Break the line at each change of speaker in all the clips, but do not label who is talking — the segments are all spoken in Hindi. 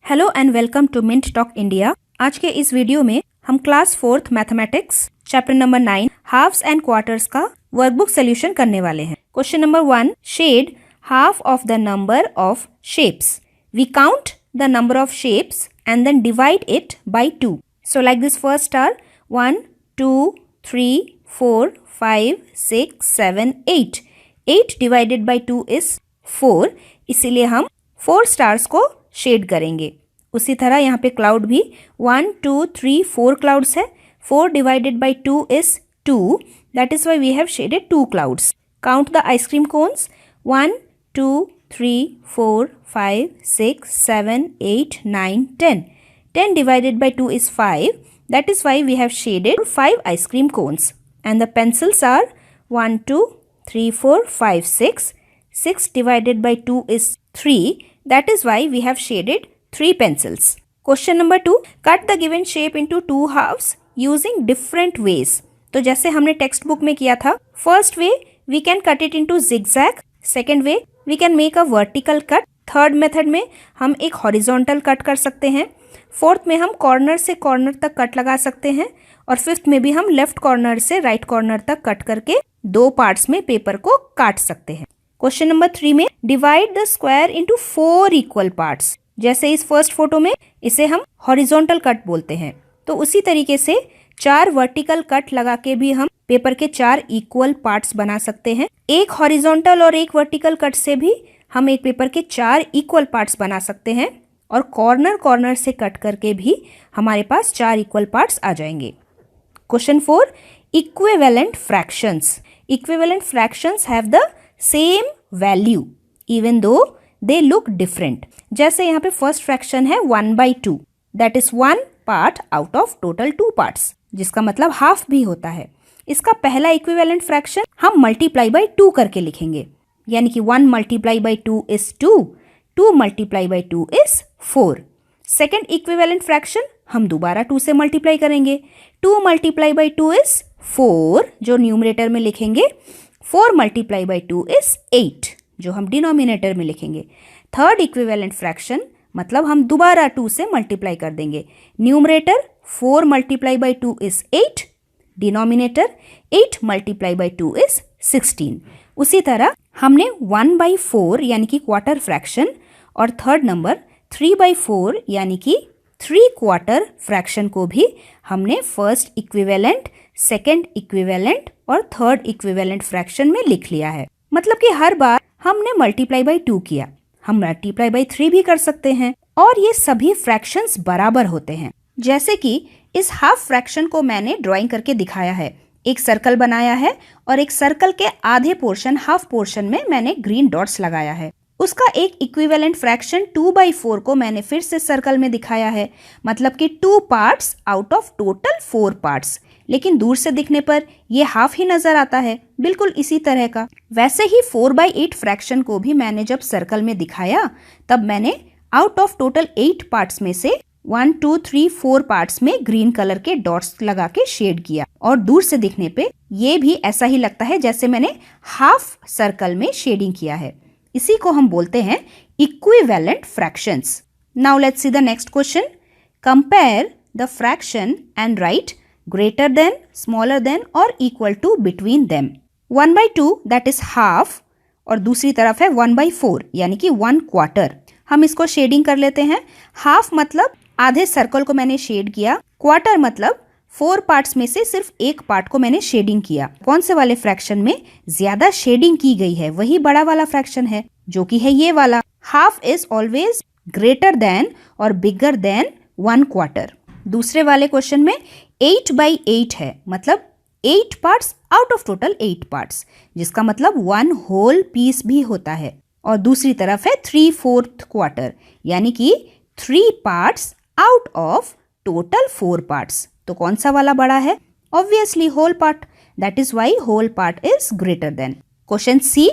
Hello and welcome to Mint Talk India. आज के इस वीडियो में हम class 4th mathematics chapter number 9 halves and quarters का वर्कबुक सोल्यूशन करने वाले हैं। Question number 1, shade half of the number of shapes. We count the number of shapes and then divide it by 2। So like this first are 1 2 3 4 5 6 7 8। 8 divided by 2 is 4, इसीलिए हम 4 स्टार्स को शेड करेंगे। उसी तरह यहाँ पे क्लाउड भी 1 2 3 4 क्लाउड्स है। 4 divided by 2 is 2, that is why we have shaded 2 clouds. Count the ice cream cones 1 2 3 4 5 6 7 8 9 10। 10 divided by 2 is 5, that is why we have shaded 5 ice cream cones. And the pencils are 1 2 3 4 5 6. 6 divided by 2 is 3, that is why we have shaded 3 pencils. Question number 2, cut the given shape into 2 halves using different ways. तो जैसे हमने टेक्स्ट बुक में किया था, first way we can cut it into zigzag, second way we can make a vertical cut, third method में हम एक हॉरिजॉन्टल कट कर सकते हैं, फोर्थ में हम कॉर्नर से कॉर्नर तक कट लगा सकते हैं, और फिफ्थ में भी हम लेफ्ट कॉर्नर से राइट कॉर्नर तक कट करके 2 पार्ट्स में पेपर को काट सकते हैं। क्वेश्चन नंबर 3 में divide the square into 4 equal parts. जैसे इस फर्स्ट फोटो में इसे हम हॉरिजॉन्टल कट बोलते हैं, तो उसी तरीके से 4 वर्टिकल कट लगा के भी हम पेपर के 4 इक्वल पार्ट्स बना सकते हैं। एक हॉरिजॉन्टल और एक वर्टिकल कट से भी हम एक पेपर के 4 इक्वल पार्ट्स बना सकते हैं, और कॉर्नर कॉर्नर से कट करके भी हमारे पास 4 इक्वल पार्ट्स आ जाएंगे। Question 4, equivalent fractions. Equivalent fractions have the same value even though they look different. जैसे यहाँ पे फर्स्ट फ्रैक्शन है 1/2, that is 1 part out of total 2 parts, जिसका मतलब हाफ भी होता है। इसका पहला इक्विवेलेंट फ्रैक्शन हम मल्टीप्लाई बाय 2 करके लिखेंगे, यानी कि 1 multiply by 2 is 2, 2 multiply by 2 is 4। Second equivalent fraction हम दोबारा 2 से मल्टीप्लाई करेंगे, 2 मल्टीप्लाई बाय 2 इज 4, जो न्यूमरेटर में लिखेंगे। 4 मल्टीप्लाई बाय 2 इज 8, जो हम डिनोमिनेटर में लिखेंगे। थर्ड इक्विवेलेंट फ्रैक्शन मतलब हम दोबारा 2 से मल्टीप्लाई कर देंगे, numerator 4 multiply by 2 is 8, denominator 8 multiply by 2 is 16। उसी तरह हमने 1/4 यानी कि क्वार्टर फ्रैक्शन और थर्ड नंबर 3/4 यानी कि 3 क्वार्टर फ्रैक्शन को भी हमने फर्स्ट इक्विवेलेंट, सेकेंड इक्विवेलेंट और थर्ड इक्विवेलेंट फ्रैक्शन में लिख लिया है। मतलब कि हर बार हमने मल्टीप्लाई बाय 2 किया, हम मल्टीप्लाई बाय 3 भी कर सकते हैं, और ये सभी फ्रैक्शंस बराबर होते हैं। जैसे कि इस हाफ फ्रैक्शन को मैंने ड्राइंग करके दिखाया है, एक सर्कल बनाया है और एक सर्कल के आधे पोर्शन, हाफ पोर्शन में मैंने ग्रीन डॉट्स लगाया है। उसका एक इक्विवेलेंट फ्रैक्शन 2/4 को मैंने फिर से सर्कल में दिखाया है, मतलब कि 2 parts out of total 4 parts, लेकिन दूर से दिखने पर ये हाफ ही नजर आता है, बिल्कुल इसी तरह का। वैसे ही 4/8 फ्रैक्शन को भी मैंने जब सर्कल में दिखाया, तब मैंने आउट ऑफ टोटल 8 पार्ट्स में से 1 2 3 4 पार्ट्स में ग्रीन कलर के डॉट्स लगा के शेड किया, और दूर से दिखने पे ये भी ऐसा ही लगता है जैसे मैंने हाफ सर्कल में शेडिंग किया है। इसी को हम बोलते हैं equivalent fractions. Now let's see the next question. Compare the fraction and right greater than, smaller than or equal to between them. 1/2 that is half, और दूसरी तरफ है 1/4 यानी कि 1 क्वार्टर। हम इसको शेडिंग कर लेते हैं। हाफ मतलब आधे सर्कल को मैंने शेड किया, क्वार्टर मतलब 4 पार्ट्स में से सिर्फ एक पार्ट को मैंने शेडिंग किया। कौन से वाले फ्रैक्शन में ज्यादा शेडिंग की गई है वही बड़ा वाला फ्रैक्शन है, जो कि है ये वाला। Half is always greater than और बिगर देन 1 क्वार्टर। दूसरे वाले क्वेश्चन में 8/8 है, मतलब 8 parts out of total 8 parts, जिसका मतलब 1 होल पीस भी होता है, और दूसरी तरफ है 3/4 क्वार्टर, यानी कि 3 parts out of total 4 parts. तो कौन सा वाला बड़ा है? Obviously whole part, that is why whole part is greater than. Question C,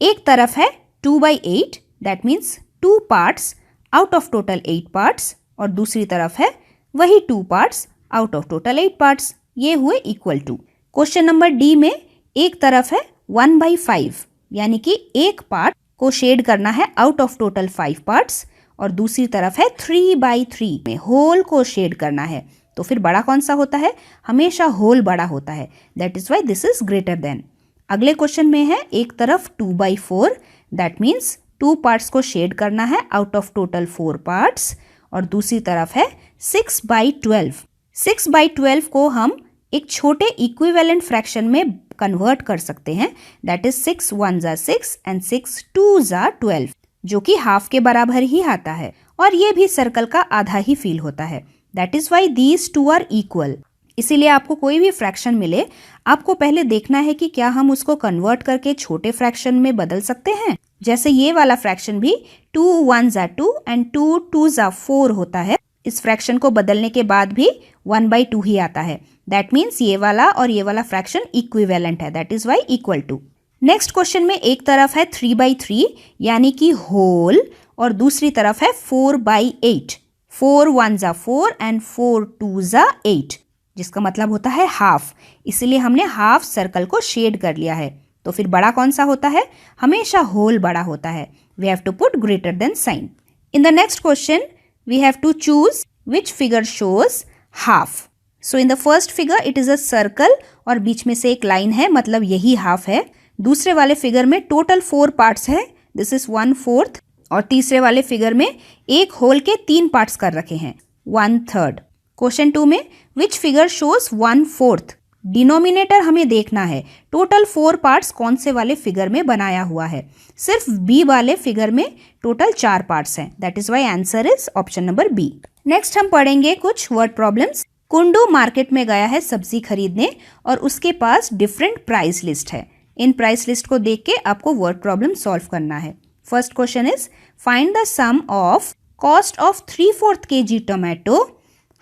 एक तरफ है 2/8, that means 2 parts out of total 8 parts, और दूसरी तरफ है वही 2 parts out of total 8 parts, ये हुए equal to. Question number D में एक तरफ है 1/5, यानी कि एक पार्ट को शेड करना है आउट ऑफ टोटल 5 पार्ट्स, और दूसरी तरफ है 3/3 में होल को शेड करना है, तो फिर बड़ा कौन सा होता है? हमेशा होल बड़ा होता है, that is why this is greater then. अगले क्वेश्चन में है एक तरफ 2/4, दैट मीन्स 2 पार्ट्स को शेड करना है आउट ऑफ टोटल 4 पार्ट्स, और दूसरी तरफ है 6/12। 6/12 को हम एक छोटे इक्विवेलेंट फ्रैक्शन में कन्वर्ट कर सकते हैं, दैट इज 6 1 जा 6 एंड 6 2 जा 12, जो कि हाफ के बराबर ही आता है, और ये भी सर्कल का आधा ही फील होता है, that is why these two are equal. इसीलिए आपको कोई भी फ्रैक्शन मिले, आपको पहले देखना है कि क्या हम उसको कन्वर्ट करके छोटे फ्रैक्शन में बदल सकते हैं। जैसे ये वाला फ्रैक्शन भी 2 1 जा 2 एंड 2 2 जा 4 होता है। इस फ्रैक्शन को बदलने के बाद भी 1/2 ही आता है, दैट मीन्स ये वाला और ये वाला फ्रैक्शन इक्विवेलेंट है, that is why equal to. Next question में एक तरफ है 3/3 यानी कि होल, और दूसरी तरफ है 4/8। 4 1 जा 4 एंड 4 2 जा 8, जिसका मतलब होता है हाफ। इसलिए हमने हाफ सर्कल को शेड कर लिया है, तो फिर बड़ा कौन सा होता है? हमेशा होल बड़ा होता है। We have to put greater than sign. In the next question we have to choose which figure shows half. So in the first figure it is a circle और बीच में से एक लाइन है, मतलब यही हाफ है। दूसरे वाले फिगर में टोटल 4 पार्ट्स है, दिस इज 1/4, और तीसरे वाले फिगर में एक होल के 3 पार्ट्स कर रखे हैं, 1/3। क्वेश्चन 2 में विच फिगर शोज 1/4। डिनोमिनेटर हमें देखना है, टोटल 4 पार्ट्स कौन से वाले फिगर में बनाया हुआ है। सिर्फ बी वाले फिगर में टोटल 4 पार्ट्स हैं, that is why answer is option number B. नेक्स्ट हम पढ़ेंगे कुछ वर्ड प्रॉब्लम्स। कुंडू मार्केट में गया है सब्जी खरीदने और उसके पास डिफरेंट प्राइस लिस्ट है। इन प्राइस लिस्ट को देख के आपको वर्ड प्रॉब्लम सॉल्व करना है। First question is find the sum of cost of 3/4 kg tomato,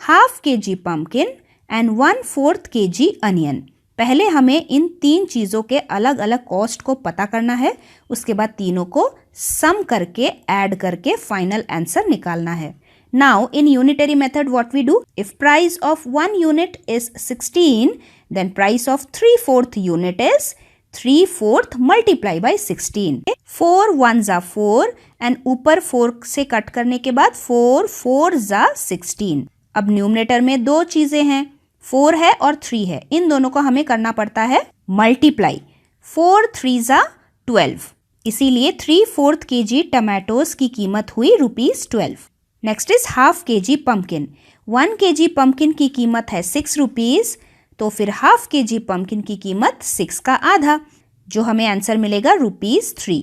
1/2 kg pumpkin and 1/4 kg onion. पहले हमें इन 3 चीज़ों के अलग अलग कॉस्ट को पता करना है, उसके बाद तीनों को सम करके ऐड करके फाइनल आंसर निकालना है। Now in unitary method what we do? If price of 1 unit is 16, then price of 3/4 unit is 3/4 multiply by 16. 4 1 जा 4 एंड ऊपर 4 से कट करने के बाद 4 4 जा 16। अब न्यूमरेटर में 2 चीजें हैं, 4 है और 3 है, इन दोनों को हमें करना पड़ता है मल्टीप्लाई। 4 3 जा 12, इसीलिए 3/4 kg टमाटोज की कीमत हुई ₹12। Next is 1/2 kg pumpkin. 1 kg pumpkin की कीमत है ₹6, तो फिर 1/2 kg पम्पकिन की कीमत 6 का आधा, जो हमें आंसर मिलेगा ₹3।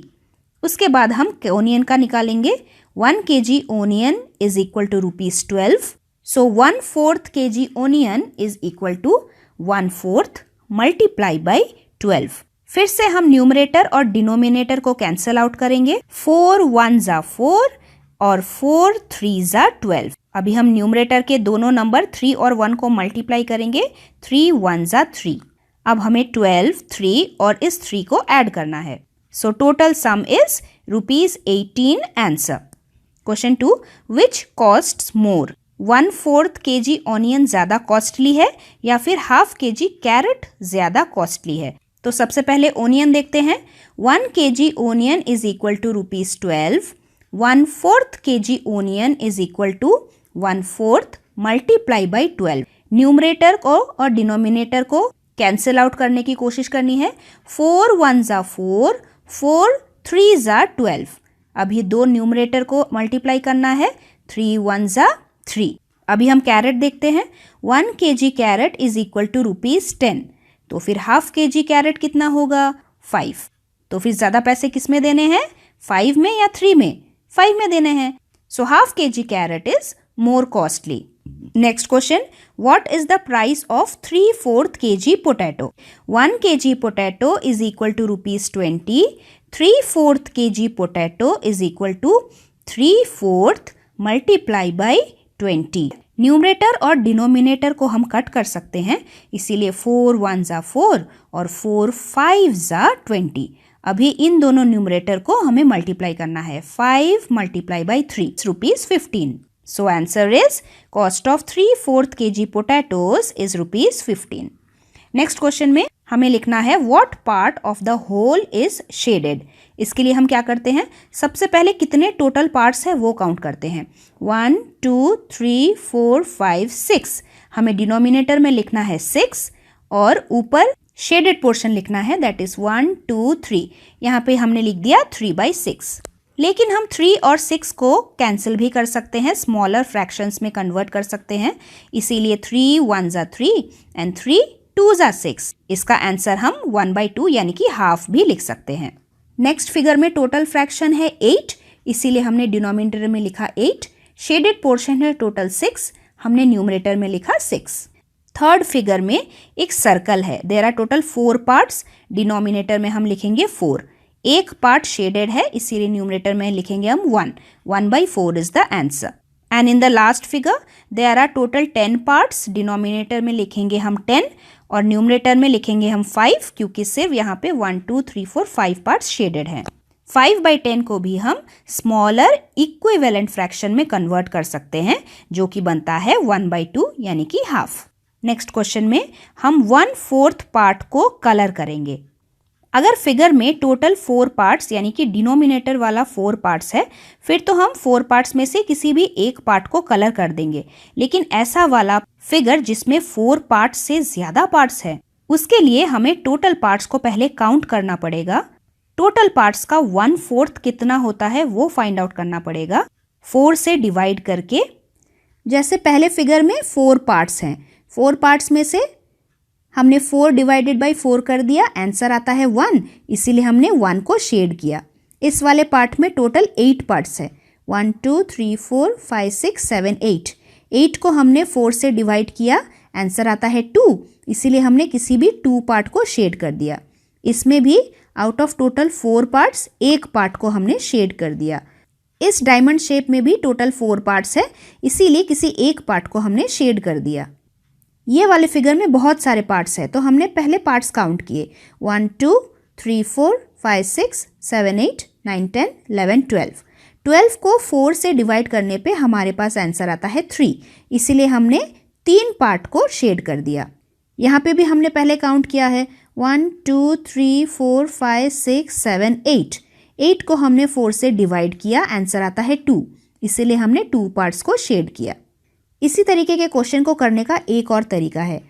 उसके बाद हम ओनियन का निकालेंगे। 1 kg onion is equal to ₹12, so 1/4 kg onion is equal to 1/4 multiply by 12। फिर से हम न्यूमरेटर और डिनोमिनेटर को कैंसल आउट करेंगे। 4 1 जा 4 और 4 3 जा 12। अभी हम न्यूमरेटर के दोनों नंबर 3 और 1 को मल्टीप्लाई करेंगे, 3 1 जा 3। अब हमें 12 3 और इस 3 को ऐड करना है, so total sum is ₹18 answer. Question 2, which costs more? 1/4 kg onion ज्यादा कॉस्टली है या फिर 1/2 kg कैरेट ज्यादा कॉस्टली है? तो सबसे पहले ओनियन देखते हैं। 1 kg onion is equal to ₹12। 1/4 kg onion is equal to 1/4 multiply by 12। Numerator को और डिनोमिनेटर को कैंसिल आउट करने की कोशिश करनी है। 4 1 जा 4, 4 3 जा 12। अभी दो न्यूमरेटर को मल्टीप्लाई करना है, 3 1 जा 3। अभी हम कैरेट देखते हैं। 1 kg carrot is equal to ₹10, तो फिर 1/2 kg कैरेट कितना होगा? 5। तो फिर ज्यादा पैसे किस में देने हैं, 5 में या 3 में? 5 में देने हैं, so 1/2 kg carrot is more costly. Next question, what is the price of 3/4 kg potato? 1 kg potato is equal to ₹20। 3/4 kg potato is equal to 3/4 multiply by 20। Numerator और डिनोमिनेटर को हम कट कर सकते हैं, इसीलिए 4 1 जा 4 और 4 5 जा 20। अभी इन दोनों न्यूमरेटर को हमें मल्टीप्लाई करना है। 5 multiply by 3 ₹15। So answer is cost of 3/4 kg potatoes is ₹15। Next question में हमें लिखना है what part of the whole is shaded. इसके लिए हम क्या करते हैं, सबसे पहले कितने टोटल पार्ट्स है वो काउंट करते हैं। 1 2 3 4 5 6। हमें डिनोमिनेटर में लिखना है 6 और ऊपर शेडेड पोर्शन लिखना है, दैट इज 1 2 3। यहाँ पे हमने लिख दिया 3/6। लेकिन हम 3 और 6 को कैंसिल भी कर सकते हैं, स्मॉलर फ्रैक्शंस में कन्वर्ट कर सकते हैं। इसीलिए 3 1 3 एंड 3 2 6। इसका आंसर हम 1/2 यानी कि हाफ भी लिख सकते हैं। नेक्स्ट फिगर में टोटल फ्रैक्शन है 8, इसीलिए हमने डिनोमिनेटर में लिखा 8। शेडेड पोर्शन है टोटल 6, हमने न्यूमरेटर में लिखा 6। थर्ड फिगर में एक सर्कल है, there are total 4 parts. Denominator में हम लिखेंगे 4। एक पार्ट शेडेड है, इसीलिए न्यूमरेटर में लिखेंगे हम 1। 1/4 is the answer. And in the last figure there are total 10 parts. Denominator में लिखेंगे हम 10 और न्यूमरेटर में लिखेंगे हम 5, क्योंकि सिर्फ यहाँ पे 1 2 3 4 5 पार्ट्स शेडेड हैं। 5/10 को भी हम स्मॉलर इक्विवेलेंट फ्रैक्शन में कन्वर्ट कर सकते हैं, जो कि बनता है 1/2 यानी कि हाफ। नेक्स्ट क्वेश्चन में हम 1/4 पार्ट को कलर करेंगे। अगर फिगर में टोटल 4 पार्ट्स यानी कि डिनोमिनेटर वाला 4 पार्ट्स है, फिर तो हम 4 पार्ट्स में से किसी भी एक पार्ट को कलर कर देंगे। लेकिन ऐसा वाला फिगर जिसमें 4 पार्ट्स से ज्यादा पार्ट्स है, उसके लिए हमें टोटल पार्ट्स को पहले काउंट करना पड़ेगा। टोटल पार्ट्स का 1/4 कितना होता है वो फाइंड आउट करना पड़ेगा 4 से डिवाइड करके। जैसे पहले फिगर में 4 पार्ट्स हैं, 4 पार्ट्स में से हमने 4 डिवाइडेड बाई 4 कर दिया, आंसर आता है 1, इसीलिए हमने 1 को शेड किया। इस वाले पार्ट में टोटल 8 पार्ट्स है, 1 2 3 4 5 6 7 8। 8 को हमने 4 से डिवाइड किया, आंसर आता है 2, इसीलिए हमने किसी भी 2 पार्ट को शेड कर दिया। इसमें भी आउट ऑफ टोटल 4 पार्ट्स एक पार्ट को हमने शेड कर दिया। इस डायमंड शेप में भी टोटल 4 पार्ट्स है, इसीलिए किसी एक पार्ट को हमने शेड कर दिया। ये वाले फिगर में बहुत सारे पार्ट्स हैं, तो हमने पहले पार्ट्स काउंट किए, 1 2 3 4 5 6 7 8 9 10 11 12। 12 को 4 से डिवाइड करने पे हमारे पास आंसर आता है 3, इसीलिए हमने 3 पार्ट को शेड कर दिया। यहाँ पे भी हमने पहले काउंट किया है, 1 2 3 4 5 6 7 8। 8 को हमने 4 से डिवाइड किया, आंसर आता है 2, इसीलिए हमने 2 पार्ट्स को शेड किया। इसी तरीके के क्वेश्चन को करने का एक और तरीका है।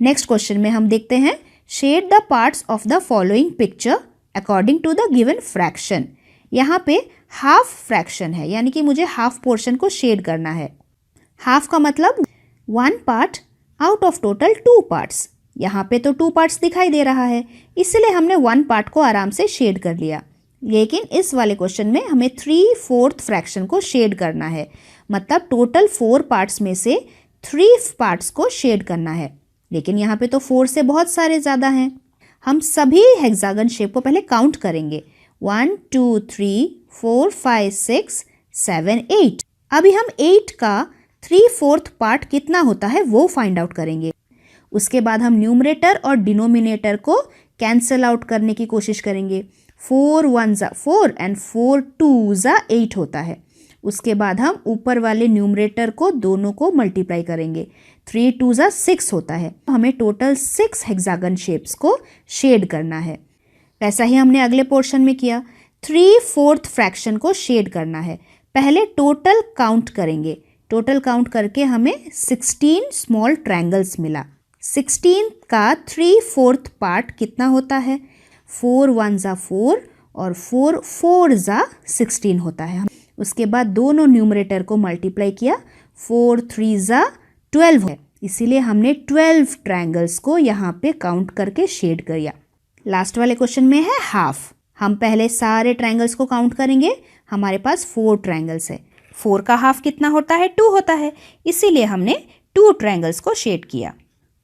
नेक्स्ट क्वेश्चन में हम देखते हैं, shade the parts of the following picture according to the given fraction. यहाँ पे हाफ फ्रैक्शन है, यानी कि मुझे हाफ पोर्शन को शेड करना है। हाफ का मतलब 1 part out of total 2 parts. यहाँ पे तो 2 पार्ट्स दिखाई दे रहा है, इसलिए हमने 1 पार्ट को आराम से शेड कर लिया। लेकिन इस वाले क्वेश्चन में हमें 3/4 फ्रैक्शन को शेड करना है, मतलब टोटल 4 पार्ट्स में से 3 पार्ट्स को शेड करना है। लेकिन यहाँ पे तो 4 से बहुत सारे ज़्यादा हैं। हम सभी हेक्सागन शेप को पहले काउंट करेंगे, 1 2 3 4 5 6 7 8। अभी हम 8 का 3/4 पार्ट कितना होता है वो फाइंड आउट करेंगे। उसके बाद हम न्यूमरेटर और डिनोमिनेटर को कैंसल आउट करने की कोशिश करेंगे। 4 1 4 एंड 4 2 8 होता है। उसके बाद हम ऊपर वाले न्यूमरेटर को दोनों को मल्टीप्लाई करेंगे, 3 2 6 होता है। हमें टोटल 6 हेक्सागन शेप्स को शेड करना है। वैसा ही हमने अगले पोर्शन में किया, 3/4 फ्रैक्शन को शेड करना है। पहले टोटल काउंट करेंगे, टोटल काउंट करके हमें 16 स्मॉल ट्रायंगल्स मिला। 16 का 3/4 पार्ट कितना होता है, 4 1 4 और 4 4 16 होता है। उसके बाद दोनों न्यूमरेटर को मल्टीप्लाई किया, 4 3 12 है, इसीलिए हमने 12 ट्रायंगल्स को यहाँ पे काउंट करके शेड किया। लास्ट वाले क्वेश्चन में है हाफ। हम पहले सारे ट्रायंगल्स को काउंट करेंगे, हमारे पास 4 ट्रायंगल्स है। 4 का हाफ कितना होता है, 2 होता है, इसीलिए हमने 2 ट्रायंगल्स को शेड किया।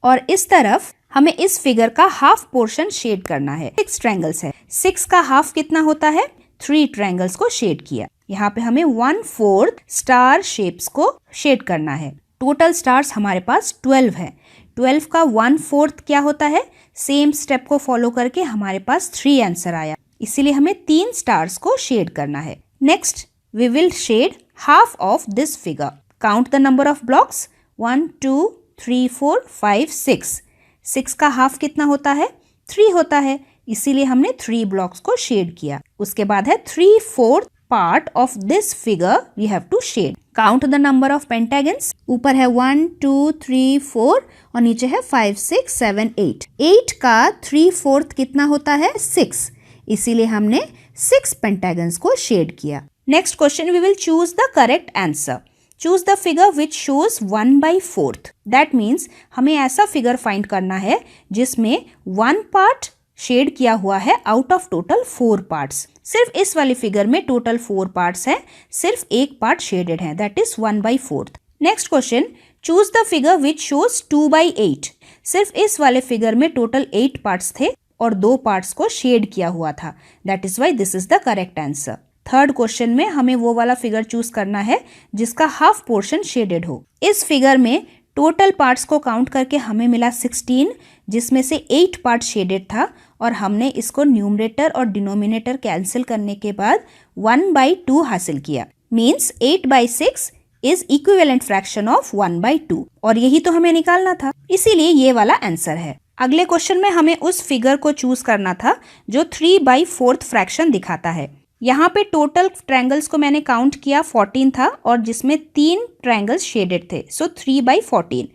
और इस तरफ हमें इस फिगर का हाफ पोर्शन शेड करना है। 6 ट्रायंगल्स है, 6 का हाफ कितना होता है, 3 ट्रायंगल्स को शेड किया। यहाँ पे हमें 1/4 स्टार शेप्स को शेड करना है। टोटल स्टार्स हमारे पास 12 है। 12 का 1/4 क्या होता है, सेम स्टेप को फॉलो करके हमारे पास 3 आंसर आया, इसीलिए हमें 3 स्टार्स को शेड करना है। Next we will shade half of this figure. Count the number of blocks, 1 2 3 4 5 6। 6 का हाफ कितना होता है, 3 होता है, इसीलिए हमने 3 ब्लॉक्स को शेड किया। उसके बाद है 3/4 part of this figure we have to shade. Count the number of pentagons. ऊपर है 1 2 3 4 और नीचे है 5 6 7 8। 8 का 3/4 कितना होता है? 6, इसीलिए हमने 6 पेंटागन्स को शेड किया। Next question, we will choose the correct answer. Choose the figure which shows 1/4। That means हमें ऐसा फिगर फाइंड करना है जिसमें 1 पार्ट शेड किया हुआ है आउट ऑफ टोटल 4 पार्ट्स। सिर्फ इस वाले फिगर में टोटल 4 पार्ट्स हैं, सिर्फ एक पार्ट शेडेड है, that is 1/4। Next question, choose the figure which shows 2/8। सिर्फ इस वाले फिगर में टोटल 8 पार्ट्स थे और 2 पार्ट्स को शेड किया हुआ था, that is why this is the correct answer. Third question में हमें वो वाला फिगर चूज करना है जिसका हाफ पोर्शन शेडेड हो। इस फिगर में टोटल पार्ट्स को काउंट करके हमें मिला 16, जिसमें से 8 पार्ट शेडेड था और हमने इसको न्यूमरेटर और डिनोमिनेटर कैंसिल करने के बाद 1/2 हासिल किया। Means 8/6 is equivalent fraction of 1/2 और यही तो हमें निकालना था, इसीलिए ये वाला आंसर है। अगले क्वेश्चन में हमें उस फिगर को चूज करना था जो 3/4 फ्रैक्शन दिखाता है। यहाँ पे टोटल ट्रायंगल्स को मैंने काउंट किया 14 था और जिसमें 3 ट्रायंगल्स शेडेड थे, सो 3/14।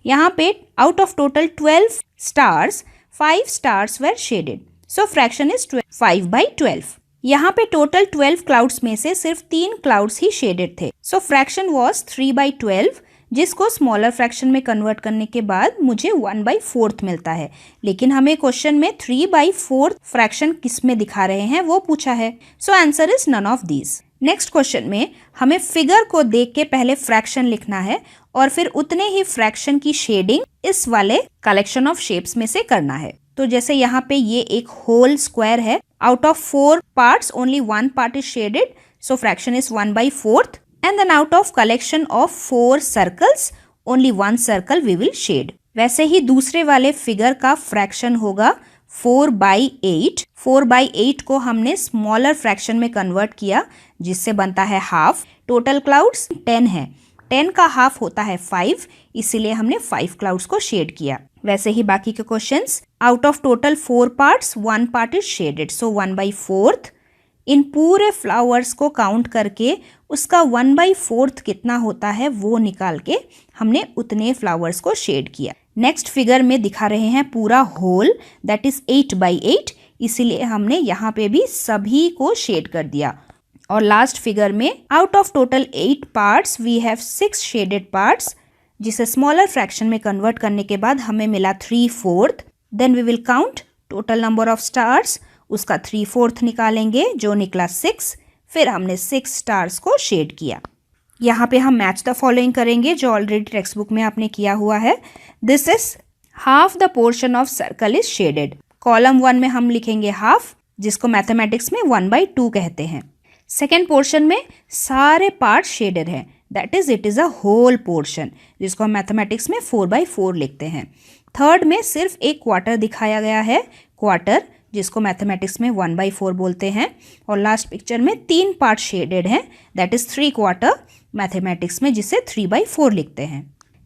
यहाँ पे out of total 12 stars 5 stars were shaded, so fraction is 5/12। यहाँ पे टोटल 12 क्लाउड्स में से सिर्फ 3 क्लाउड्स ही शेडेड थे, सो फ्रैक्शन वॉज 3/12, जिसको स्मॉलर फ्रैक्शन में कन्वर्ट करने के बाद मुझे 1/4 मिलता है। लेकिन हमें क्वेश्चन में 3/4 फ्रैक्शन किस में दिखा रहे हैं वो पूछा है, so answer is none of these. Next question में हमें फिगर को देख के पहले फ्रैक्शन लिखना है और फिर उतने ही फ्रैक्शन की शेडिंग इस वाले कलेक्शन ऑफ शेप्स में से करना है। तो जैसे यहाँ पे ये एक होल स्क्वायर है, out of 4 parts only 1 part is shaded, so fraction is 1/4। And then out of collection of 4 circles, only 1 circle we will shade. वैसे ही दूसरे वाले फिगर का फ्रैक्शन होगा 4/8। 4/8 को हमने स्मॉलर फ्रैक्शन में कन्वर्ट किया जिससे बनता है हाफ। टोटल क्लाउड्स 10 है, 10 का हाफ होता है 5, इसीलिए हमने 5 क्लाउड्स को शेड किया। वैसे ही बाकी के questions, out of total 4 parts 1 part is shaded, so 1/4। इन पूरे फ्लावर्स को काउंट करके उसका 1/4 कितना होता है वो निकाल के हमने उतने फ्लावर्स को शेड किया। नेक्स्ट फिगर में दिखा रहे हैं पूरा होल, दैट इज 8/8, इसीलिए हमने यहाँ पे भी सभी को शेड कर दिया। और लास्ट फिगर में out of total 8 parts we have 6 shaded parts, जिसे स्मॉलर फ्रैक्शन में कन्वर्ट करने के बाद हमें मिला 3/4। Then we will count total number of stars, उसका 3/4 निकालेंगे जो निकला 6, फिर हमने 6 स्टार्स को शेड किया। यहाँ पे हम मैच द फॉलोइंग करेंगे जो ऑलरेडी टेक्स्ट बुक में आपने किया हुआ है। This is half the portion of circle is shaded. Column 1 में हम लिखेंगे हाफ, जिसको मैथमेटिक्स में 1/2 कहते हैं। सेकेंड पोर्शन में सारे पार्ट शेडेड हैं, that is it is a whole portion, जिसको हम मैथमेटिक्स में 4/4 लिखते हैं। थर्ड में सिर्फ एक क्वार्टर दिखाया गया है, क्वार्टर, जिसको मैथमेटिक्स में 1/4 बोलते हैं। और लास्ट पिक्चर में 3 पार्ट शेडेड हैं, दैट इज 3/4, मैथमेटिक्स में जिसे 3/4 लिखते हैं।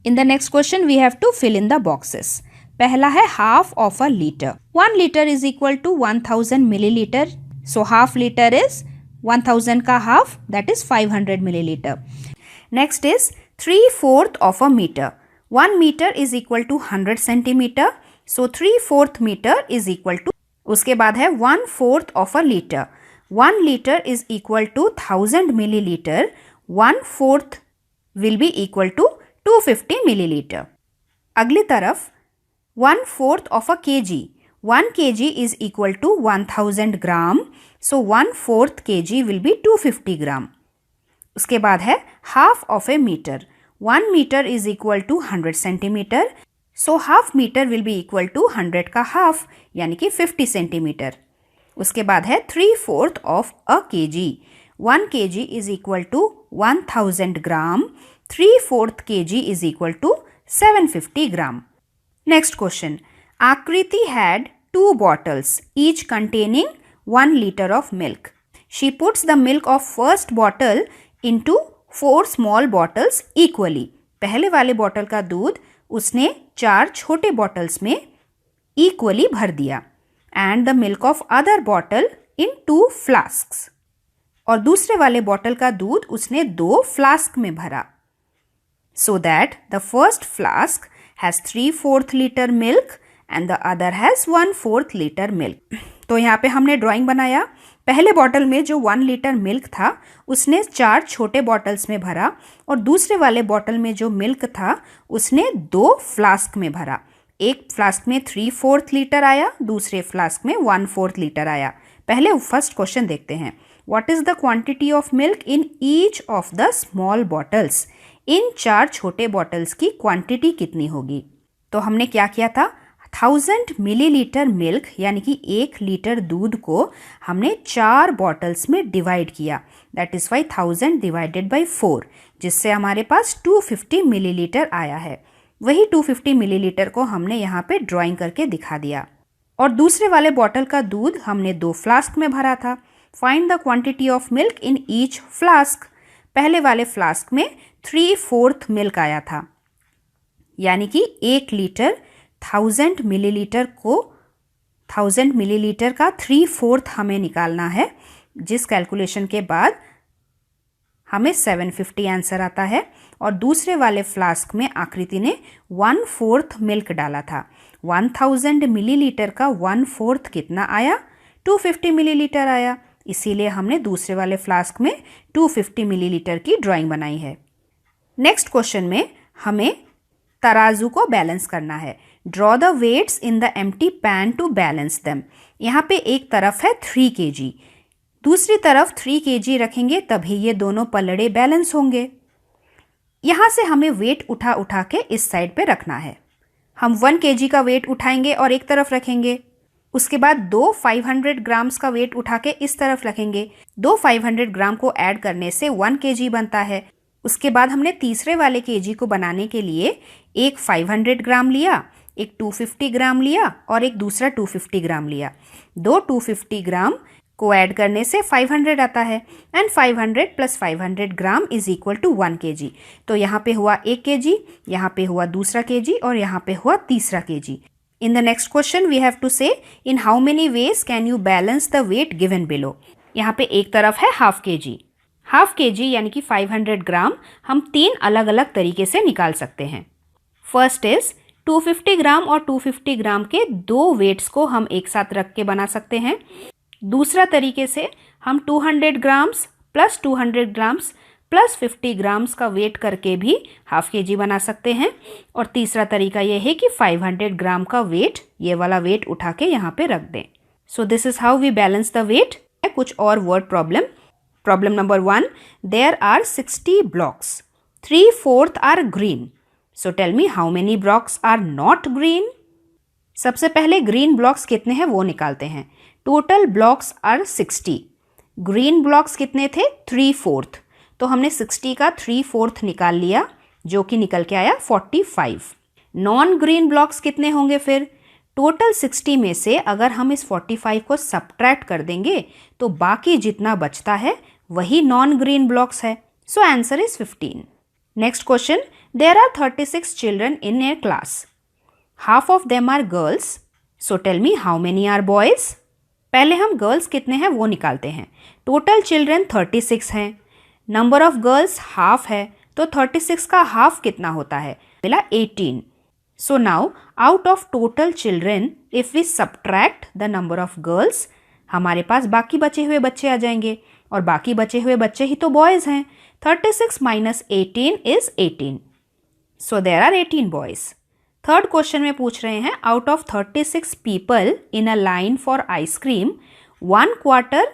In the next question we have to fill in the boxes. पहला है half of a litre. 1 litre is equal to 1000 millilitre, so half litre is 1000 का half, that is 500 millilitre. Next is 3/4 of a metre. 1 metre is equal to 100 centimetre, so 3/4 metre is equal to, उसके बाद है 1/4 of a litre. 1 litre is equal to 1000 millilitre, 1/4 will be equal to 250 millilitre. अगली तरफ 1/4 of a KG. 1 kg is equal to 1000 gram, so 1/4 kg will be 250 gram. उसके बाद है half of a metre. 1 metre is equal to 100 centimetre, so half metre will be equal to 100 का हाफ, यानी कि 50 सेंटीमीटर। उसके बाद है 3/4 of a KG. 1 kg is equal to 1000 gram, 3/4 kg is equal to 750 gram. Next question, Aakriti had 2 bottles, each containing 1 liter of milk. She puts the milk of first bottle into 4 small bottles equally. पहले वाले बॉटल का दूध उसने 4 छोटे बॉटल्स में इक्वली भर दिया। And the milk of other bottle in 2 flasks. और दूसरे वाले बॉटल का दूध उसने 2 फ्लास्क में भरा। So that the first flask has 3/4 litre milk and the other has 1/4 litre milk. तो यहाँ पे हमने ड्राइंग बनाया। पहले बॉटल में जो 1 लीटर मिल्क था उसने 4 छोटे बॉटल्स में भरा और दूसरे वाले बॉटल में जो मिल्क था उसने 2 फ्लास्क में भरा। एक फ्लास्क में 3/4 लीटर आया, दूसरे फ्लास्क में 1/4 लीटर आया। पहले फर्स्ट क्वेश्चन देखते हैं। What is the quantity of milk in each of the small bottles? इन 4 छोटे बॉटल्स की क्वांटिटी कितनी होगी? तो हमने क्या किया था, 1000 मिलीलीटर मिल्क यानी कि 1 लीटर दूध को हमने 4 बॉटल्स में डिवाइड किया। That is why 1000 divided by 4, जिससे हमारे पास 250 मिलीलीटर आया है। वही 250 मिलीलीटर को हमने यहाँ पे ड्राइंग करके दिखा दिया। और दूसरे वाले बॉटल का दूध हमने 2 फ्लास्क में भरा था। Find the quantity of milk in each flask. पहले वाले फ्लास्क में 3/4 मिल्क आया था, यानी कि 1 लीटर 1000 मिलीलीटर को 1000 मिलीलीटर का 3/4 हमें निकालना है, जिस कैलकुलेशन के बाद हमें 750 आंसर आता है। और दूसरे वाले फ्लास्क में आकृति ने 1/4 मिल्क डाला था। 1000 मिलीलीटर का 1/4 कितना आया, 250 मिलीलीटर आया। इसीलिए हमने दूसरे वाले फ्लास्क में 250 मिलीलीटर की ड्राइंग बनाई है। नेक्स्ट क्वेश्चन में हमें तराजू को बैलेंस करना है। Draw the weights in the empty pan to balance them. यहाँ पे एक तरफ है 3 kg, दूसरी तरफ 3 kg रखेंगे तभी ये दोनों पलड़े बैलेंस होंगे। यहाँ से हमें वेट उठा उठा के इस साइड पे रखना है। हम 1 kg का वेट उठाएंगे और एक तरफ रखेंगे। उसके बाद 2 500 ग्राम्स का वेट उठा के इस तरफ रखेंगे। 2 500 ग्राम को ऐड करने से 1 kg बनता है। उसके बाद हमने तीसरे वाले kg को बनाने के लिए एक 500 ग्राम लिया, एक 250 ग्राम लिया और एक दूसरा 250 ग्राम लिया। 2 250 ग्राम को ऐड करने से 500 आता है and 500 plus 500 gram is equal to 1 kg। तो यहाँ पे हुआ 1 kg, यहाँ पे हुआ दूसरा kg और यहाँ पे हुआ तीसरा kg। In the next question we have to say in how many ways can you balance the weight given below। यहाँ पे एक तरफ है हाफ kg यानी कि 500 ग्राम हम 3 अलग अलग तरीके से निकाल सकते हैं। फर्स्ट इज 250 ग्राम और 250 ग्राम के 2 वेट्स को हम एक साथ रख के बना सकते हैं। दूसरा तरीके से हम 200 grams plus 200 grams plus 50 grams का वेट करके भी हाफ kg बना सकते हैं। और तीसरा तरीका यह है कि 500 ग्राम का वेट, ये वाला वेट उठा के यहाँ पे रख दें। So this is how we balance the weight. कुछ और word problem. Problem number 1, there are 60 blocks, 3/4 are green. So tell me how many blocks are not green. सबसे पहले ग्रीन ब्लॉक्स कितने हैं वो निकालते हैं। Total blocks are 60, green blocks कितने थे, 3/4। तो हमने 60 का 3/4 निकाल लिया, जो कि निकल के आया 45। नॉन ग्रीन ब्लॉक्स कितने होंगे फिर? टोटल 60 में से अगर हम इस 45 को सब्ट्रैक्ट कर देंगे तो बाकी जितना बचता है वही नॉन ग्रीन ब्लॉक्स है। So answer is 15। Next question, there are 36 children in a class, half of them are girls. So tell me how many are boys. पहले हम गर्ल्स कितने हैं वो निकालते हैं। टोटल चिल्ड्रन 36 हैं, नंबर ऑफ गर्ल्स हाफ है, तो 36 का हाफ कितना होता है, मिला 18। So now out of total children if we subtract the number of girls, हमारे पास बाकी बचे हुए बच्चे आ जाएंगे और बाकी बचे हुए बच्चे ही तो बॉयज हैं। 36 minus 18 is 18। So there are 18 boys. Third question में पूछ रहे हैं, out of 36 people in a line for ice cream 1/4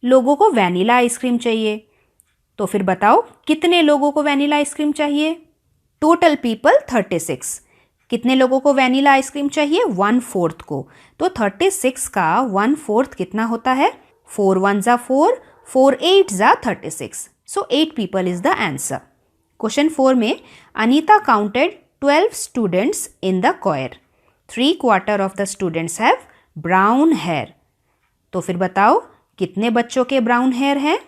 लोगों को वैनिला आइसक्रीम चाहिए। तो फिर बताओ कितने लोगों को वैनिला आइसक्रीम चाहिए। टोटल पीपल 36, कितने लोगों को वैनिला आइसक्रीम चाहिए, 1/4 को। तो 36 का 1/4 कितना होता है, 4 1 ज़ा 4, 4 8 ज़ा 36। So 8 people is the answer. Question 4 में Anita counted 12 students in the choir, 3/4 of the students have brown hair. तो फिर बताओ कितने बच्चों के ब्राउन हेयर हैं।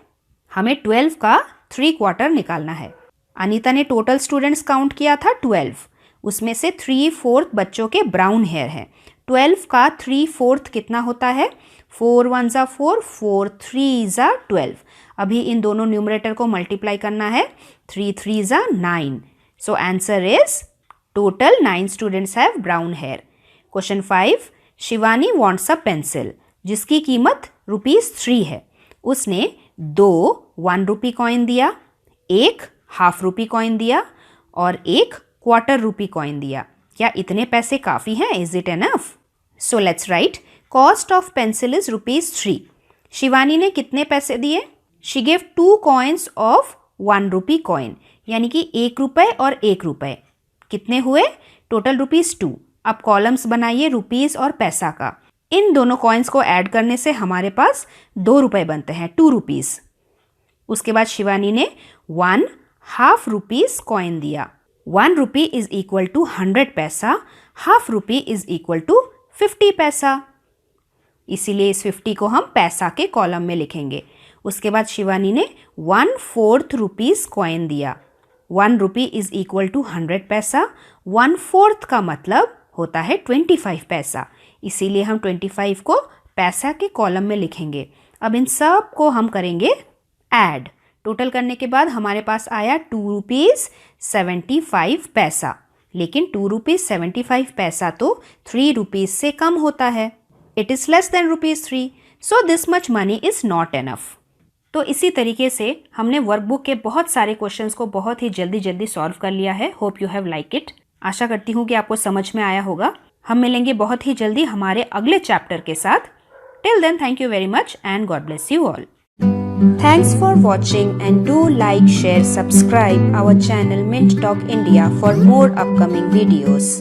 हमें 12 का 3/4 निकालना है। अनीता ने टोटल स्टूडेंट्स काउंट किया था 12, उसमें से 3/4 बच्चों के ब्राउन हेयर है। 12 का 3/4 कितना होता है? 4 1 ज़ा 4, 4 3 ज़ा 12। अभी इन दोनों न्यूमरेटर को मल्टीप्लाई करना है। 3 3 ज़ा 9। So answer is total 9 students have brown hair. Question 5, Shivani wants a pencil जिसकी कीमत ₹3 है। उसने 2 1 रुपी कॉइन दिया, एक ½ रुपी कॉइन दिया और एक क्वार्टर रुपी कॉइन दिया। क्या इतने पैसे काफ़ी हैं? Is it enough? So let's write, cost of pencil is ₹3। Shivani ने कितने पैसे दिए? She gave 2 coins of 1 rupee coin, यानी कि 1 रुपये और 1 रुपये। कितने हुए? टोटल ₹2। अब कॉलम्स बनाइए रुपीस और पैसा का। इन दोनों कॉइन्स को ऐड करने से हमारे पास 2 रुपये बनते हैं, 2 रुपीस। उसके बाद शिवानी ने 1/2 रुपीस कॉइन दिया। 1 रुपी इज इक्वल टू 100 पैसा, ½ रुपी इज इक्वल टू 50 पैसा। इसीलिए इस 50 को हम पैसा के कॉलम में लिखेंगे। उसके बाद शिवानी ने 1/4 रुपीस कॉइन दिया। 1 रुपी इज इक्वल टू 100 पैसा, 1/4 का मतलब होता है 25 पैसा। इसीलिए हम 25 को पैसा के कॉलम में लिखेंगे। अब इन सब को हम करेंगे ऐड। टोटल करने के बाद हमारे पास आया 2 रुपीज़ 75 पैसा। लेकिन 2 रुपीज़ 75 पैसा तो 3 रुपीज़ से कम होता है। It is less than ₹3, so this much money is not enough. तो इसी तरीके से हमने वर्कबुक के बहुत सारे क्वेश्चंस को बहुत ही जल्दी सॉल्व कर लिया है। Hope you have like it. आशा करती हूँ कि आपको समझ में आया होगा। हम मिलेंगे बहुत ही जल्दी हमारे अगले चैप्टर के साथ। Till then, thank you very much and God bless you all. Thanks for watching and do like, share, subscribe our channel Mint Talk India for more upcoming videos.